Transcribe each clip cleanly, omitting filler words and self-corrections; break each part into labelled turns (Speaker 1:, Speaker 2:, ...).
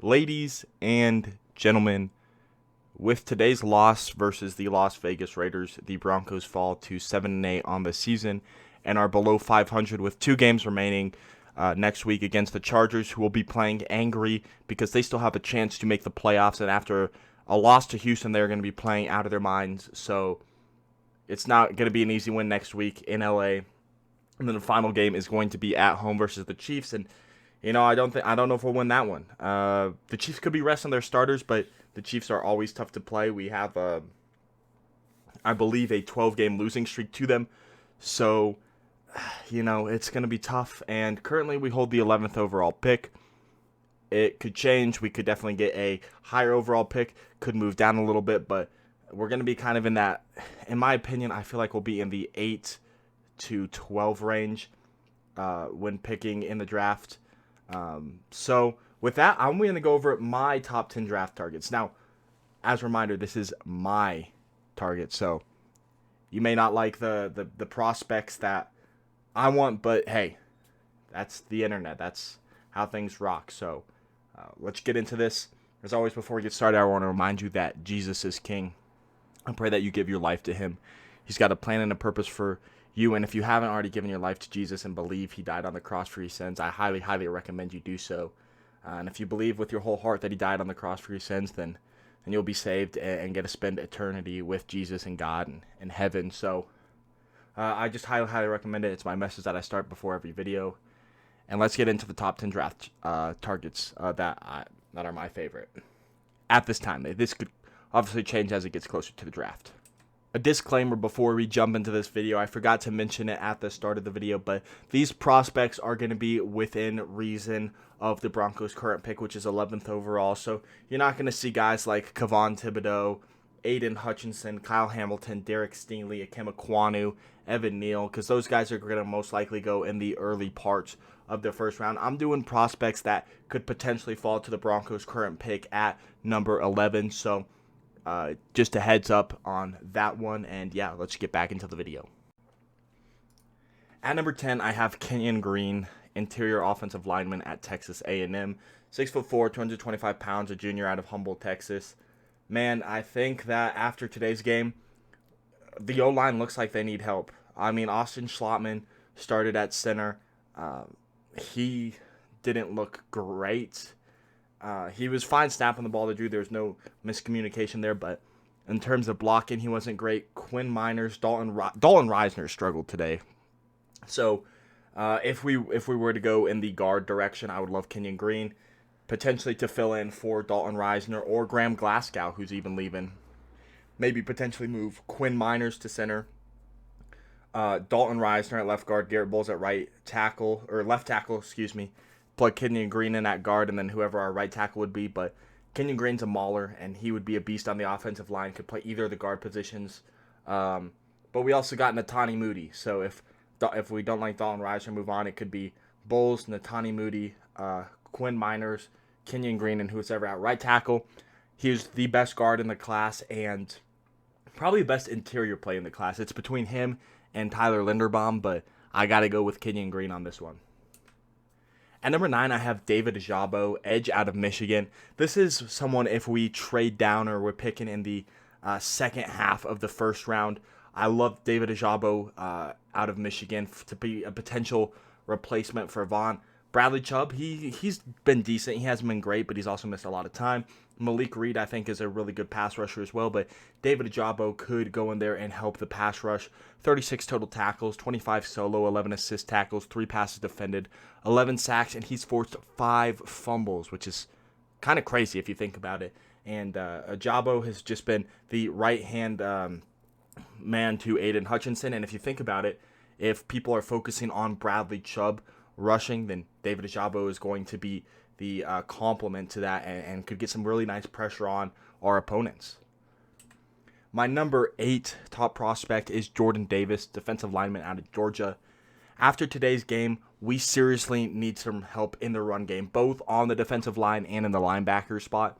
Speaker 1: Ladies and gentlemen, with today's loss versus the Las Vegas Raiders, the Broncos fall to 7-8 on the season and are below 500 with 2 games remaining next week against the Chargers, who will be playing angry because they still have a chance to make the playoffs. And after a loss to Houston, they're going to be playing out of their minds. So it's not going to be an easy win next week in LA. And then the final game is going to be at home versus the Chiefs. And I don't know if we'll win that one. The Chiefs could be resting their starters, but the Chiefs are always tough to play. We have, I believe, a 12-game losing streak to them. So, it's going to be tough. And currently, we hold the 11th overall pick. It could change. We could definitely get a higher overall pick. Could move down a little bit, but we're going to be kind of in that. In my opinion, I feel like we'll be in the 8 to 12 range when picking in the draft. So with that, I'm going to go over my top 10 draft targets. Now, as a reminder, this is my target, so you may not like the prospects that I want, but hey, that's the internet. That's how things rock. So let's get into this. As always, before we get started, I want to remind you that Jesus is King. I pray that you give your life to him. He's got a plan and a purpose for you, and if you haven't already given your life to Jesus and believe he died on the cross for your sins, I highly, highly recommend you do so. And if you believe with your whole heart that he died on the cross for your sins, then you'll be saved and get to spend eternity with Jesus and God and in heaven. So I just highly, highly recommend it. It's my message that I start before every video. And let's get into the top 10 draft targets that are my favorite at this time. This could obviously change as it gets closer to the draft. A disclaimer before we jump into this video, I forgot to mention it at the start of the video, but these prospects are going to be within reason of the Broncos' current pick, which is 11th overall. So you're not going to see guys like Kayvon Thibodeaux, Aiden Hutchinson, Kyle Hamilton, Derek Stingley, Ikem Ekwonu, Evan Neal, because those guys are going to most likely go in the early parts of the first round. I'm doing prospects that could potentially fall to the Broncos' current pick at number 11, so just a heads up on that one, and yeah, let's get back into the video. At number 10, I have Kenyon Green, interior offensive lineman at Texas A&M, 6'4", 225 pounds, a junior out of Humboldt, Texas. Man, I think that after today's game, the O-line looks like they need help. I mean, Austin Schlottman started at center. He didn't look great. He was fine snapping the ball to Drew. There's no miscommunication there, but in terms of blocking, he wasn't great. Quinn Miners, Dalton Reisner struggled today. So if we were to go in the guard direction, I would love Kenyon Green, potentially to fill in for Dalton Reisner or Graham Glasgow, who's even leaving. Maybe potentially move Quinn Miners to center, Dalton Reisner at left guard, Garrett Bowles at right tackle, or left tackle, excuse me. Plug Kenyon Green in at guard, and then whoever our right tackle would be. But Kenyon Green's a mauler, and he would be a beast on the offensive line. Could play either of the guard positions. But we also got Natani Moody. So if we don't like Dalton Reisner, move on. It could be Bowles, Natani Moody, Quinn Miners, Kenyon Green, and who's ever at right tackle. He was the best guard in the class and probably the best interior play in the class. It's between him and Tyler Linderbaum, but I got to go with Kenyon Green on this one. At number 9, I have David Ojabo, edge out of Michigan. This is someone, if we trade down or we're picking in the second half of the first round, I love David Ojabo out of Michigan to be a potential replacement for Von. Bradley Chubb, he's been decent. He hasn't been great, but he's also missed a lot of time. Malik Reed, I think, is a really good pass rusher as well, but David Ojabo could go in there and help the pass rush. 36 total tackles, 25 solo, 11 assist tackles, 3 passes defended, 11 sacks, and he's forced 5 fumbles, which is kind of crazy if you think about it. And Ojabo has just been the right-hand man to Aiden Hutchinson, and if you think about it, if people are focusing on Bradley Chubb rushing, then David Ojabo is going to be the complement to that and could get some really nice pressure on our opponents. My number 8 top prospect is Jordan Davis, defensive lineman out of Georgia. After today's game, we seriously need some help in the run game, both on the defensive line and in the linebacker spot.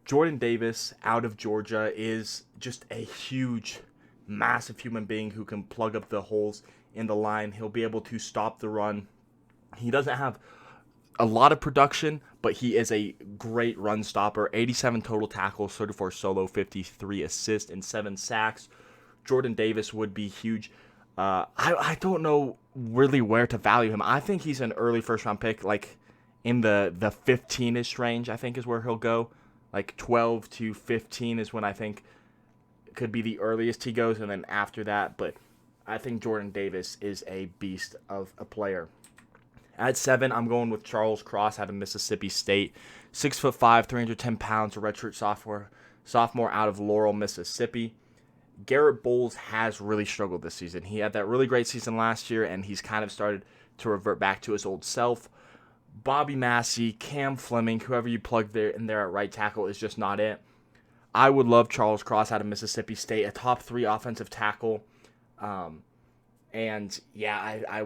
Speaker 1: Jordan Davis out of Georgia is just a huge, massive human being who can plug up the holes in the line. He'll be able to stop the run. He doesn't have a lot of production, but he is a great run stopper. 87 total tackles, 34 solo, 53 assists, and 7 sacks. Jordan Davis would be huge. I don't know really where to value him. I think he's an early first-round pick, like in the 15-ish range, I think is where he'll go. Like 12 to 15 is when I think could be the earliest he goes, and then after that. But I think Jordan Davis is a beast of a player. At 7, I'm going with Charles Cross out of Mississippi State. 6'5", 310 pounds, a redshirt sophomore out of Laurel, Mississippi. Garrett Bowles has really struggled this season. He had that really great season last year, and he's kind of started to revert back to his old self. Bobby Massey, Cam Fleming, whoever you plug in there at right tackle is just not it. I would love Charles Cross out of Mississippi State, a top 3 offensive tackle. And yeah,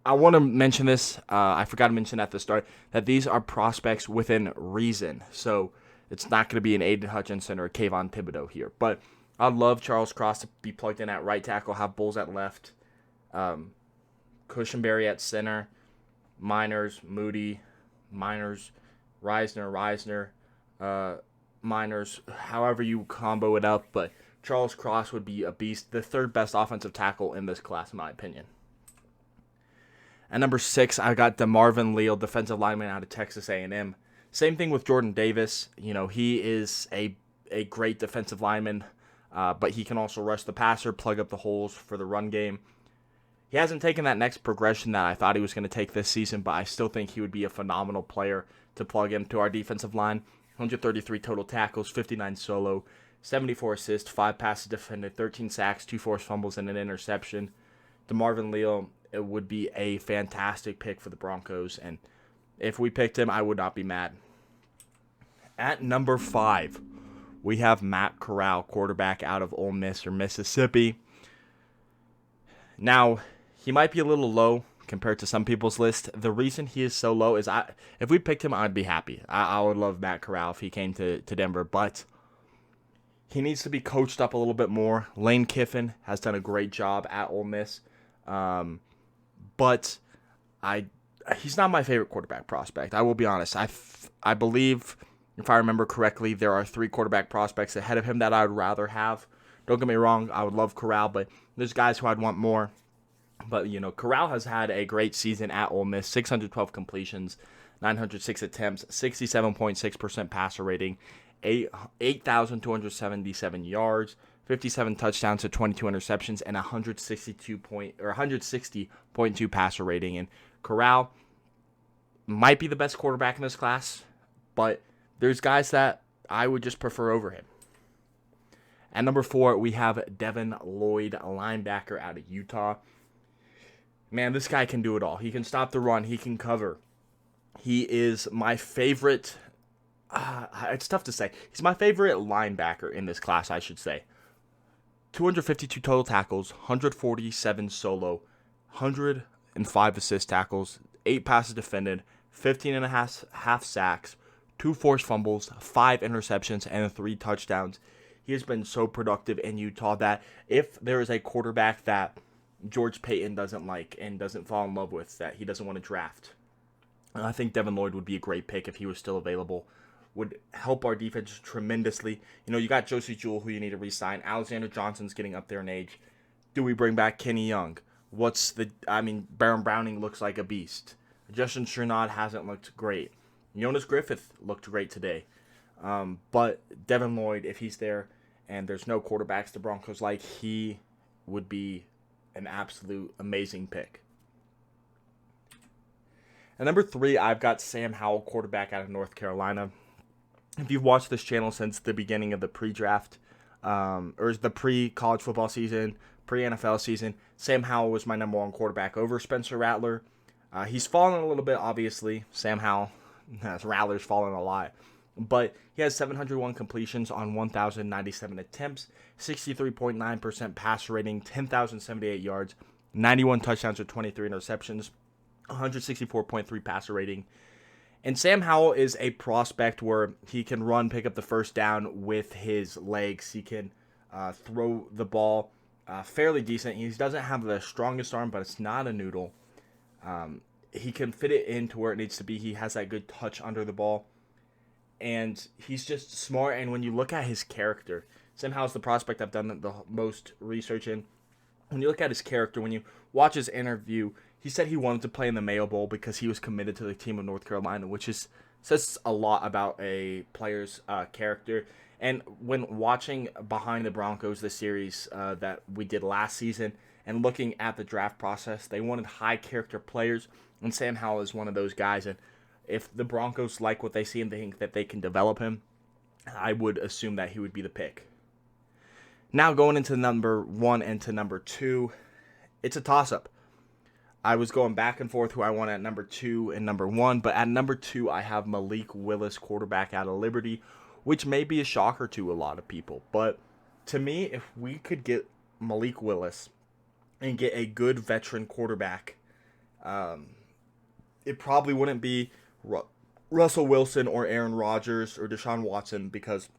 Speaker 1: I want to mention this. I forgot to mention at the start that these are prospects within reason. So it's not going to be an Aiden Hutchinson or a Kayvon Thibodeau here. But I'd love Charles Cross to be plugged in at right tackle, have Bowles at left, Cushenberry at center, Miners, Moody, Miners, Reisner, Miners, however you combo it up. But Charles Cross would be a beast, the 3rd best offensive tackle in this class, in my opinion. At number 6, I got DeMarvin Leal, defensive lineman out of Texas A&M. Same thing with Jordan Davis. You know, he is a great defensive lineman. But he can also rush the passer, plug up the holes for the run game. He hasn't taken that next progression that I thought he was going to take this season, but I still think he would be a phenomenal player to plug into our defensive line. 133 total tackles, 59 solo, 74 assists, 5 passes defended, 13 sacks, 2 forced fumbles, and an interception. DeMarvin Leal, it would be a fantastic pick for the Broncos, and if we picked him, I would not be mad. At number 5, we have Matt Corral, quarterback out of Ole Miss or Mississippi. Now, he might be a little low compared to some people's list. The reason he is so low is if we picked him, I'd be happy. I would love Matt Corral if he came to Denver, but he needs to be coached up a little bit more. Lane Kiffin has done a great job at Ole Miss, but he's not my favorite quarterback prospect. I will be honest. I believe, if I remember correctly, there are 3 quarterback prospects ahead of him that I would rather have. Don't get me wrong, I would love Corral, but there's guys who I'd want more. But, you know, Corral has had a great season at Ole Miss, 612 completions, 906 attempts, 67.6% passer rating, 8,277 yards, 57 touchdowns to 22 interceptions, and 160.2 passer rating. And Corral might be the best quarterback in this class, but there's guys that I would just prefer over him. At number 4, we have Devin Lloyd, linebacker out of Utah. Man, this guy can do it all. He can stop the run. He can cover. He is my favorite. It's tough to say. He's my favorite linebacker in this class, I should say. 252 total tackles, 147 solo, 105 assist tackles, 8 passes defended, 15 and a half sacks, 2 forced fumbles, 5 interceptions, and 3 touchdowns. He has been so productive in Utah that if there is a quarterback that George Payton doesn't like and doesn't fall in love with, that he doesn't want to draft, I think Devin Lloyd would be a great pick if he was still available. Would help our defense tremendously. You know, you got Josie Jewell, who you need to re-sign. Alexander Johnson's getting up there in age. Do we bring back Kenny Young? Baron Browning looks like a beast. Justin Chernod hasn't looked great. Jonas Griffith looked great today. But Devin Lloyd, if he's there and there's no quarterbacks the Broncos like, he would be an absolute amazing pick. At number 3, I've got Sam Howell, quarterback out of North Carolina. If you've watched this channel since the beginning of the pre-draft, or the pre-college football season, pre-NFL season, Sam Howell was my number 1 quarterback over Spencer Rattler. He's fallen a little bit, obviously. Sam Howell, Rattler's fallen a lot. But he has 701 completions on 1,097 attempts, 63.9% passer rating, 10,078 yards, 91 touchdowns with 23 interceptions, 164.3 passer rating. And Sam Howell is a prospect where he can run, pick up the first down with his legs. He can throw the ball fairly decent. He doesn't have the strongest arm, but it's not a noodle. he can fit it into where it needs to be. He has that good touch under the ball. And he's just smart. And when you look at his character, Sam Howell's the prospect I've done the most research in. When you look at his character, when you watch his interview, he said he wanted to play in the Mayo Bowl because he was committed to the team of North Carolina, which says a lot about a player's character. And when watching Behind the Broncos, the series that we did last season, and looking at the draft process, they wanted high character players, and Sam Howell is one of those guys. And if the Broncos like what they see and think that they can develop him, I would assume that he would be the pick. Now going into number 1 and to number 2, it's a toss-up. I was going back and forth who I want at number 2 and number 1, but at number 2 I have Malik Willis, quarterback out of Liberty, which may be a shocker to a lot of people. But to me, if we could get Malik Willis and get a good veteran quarterback, it probably wouldn't be Russell Wilson or Aaron Rodgers or Deshaun Watson, because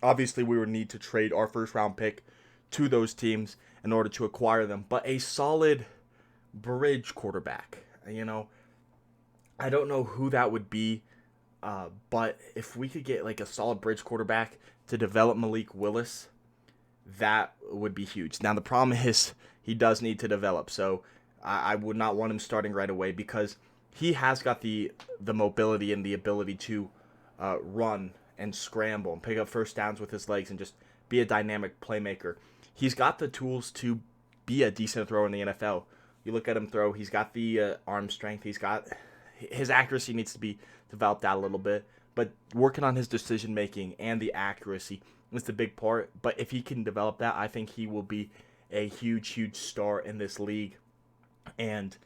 Speaker 1: obviously we would need to trade our first round pick to those teams in order to acquire them. But a solid bridge quarterback, I don't know who that would be, but if we could get like a solid bridge quarterback to develop Malik Willis, that would be huge. Now the problem is he does need to develop, so I would not want him starting right away, because he has got the mobility and the ability to run and scramble and pick up first downs with his legs and just be a dynamic playmaker. He's got the tools to be a decent thrower in the NFL. You look at him throw, he's got the arm strength. His accuracy needs to be developed out a little bit, but working on his decision making and the accuracy is the big part. But if he can develop that, I think he will be a huge star in this league. And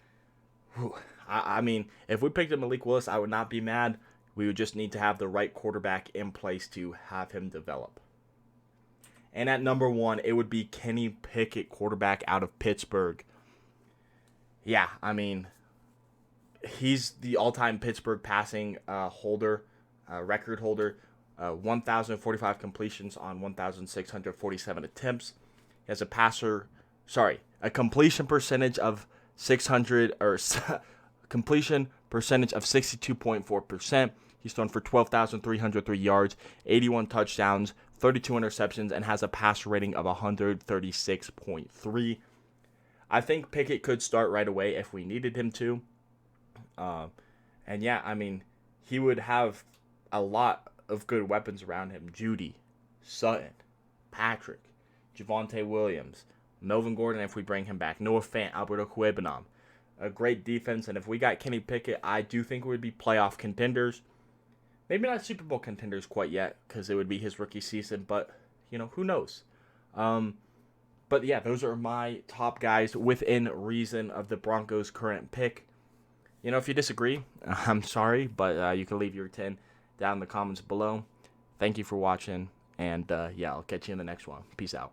Speaker 1: I mean, if we picked up Malik Willis, I would not be mad. We would just need to have the right quarterback in place to have him develop. And at number 1, it would be Kenny Pickett, quarterback out of Pittsburgh. Yeah, I mean, he's the all-time Pittsburgh passing record holder. 1,045 completions on 1,647 attempts. He has a completion percentage of 62.4%. He's thrown for 12,303 yards, 81 touchdowns, 32 interceptions, and has a passer rating of 136.3. I think Pickett could start right away if we needed him to. And yeah, I mean, he would have a lot of good weapons around him. Judy, Sutton, Patrick, Javonte Williams, Melvin Gordon if we bring him back, Noah Fant, Alberto Cuebanam. A great defense, and if we got Kenny Pickett, I do think we would be playoff contenders. Maybe not Super Bowl contenders quite yet, because it would be his rookie season, but, who knows? But yeah, those are my top guys within reason of the Broncos' current pick. If you disagree, I'm sorry, but you can leave your 10 down in the comments below. Thank you for watching, and yeah, I'll catch you in the next one. Peace out.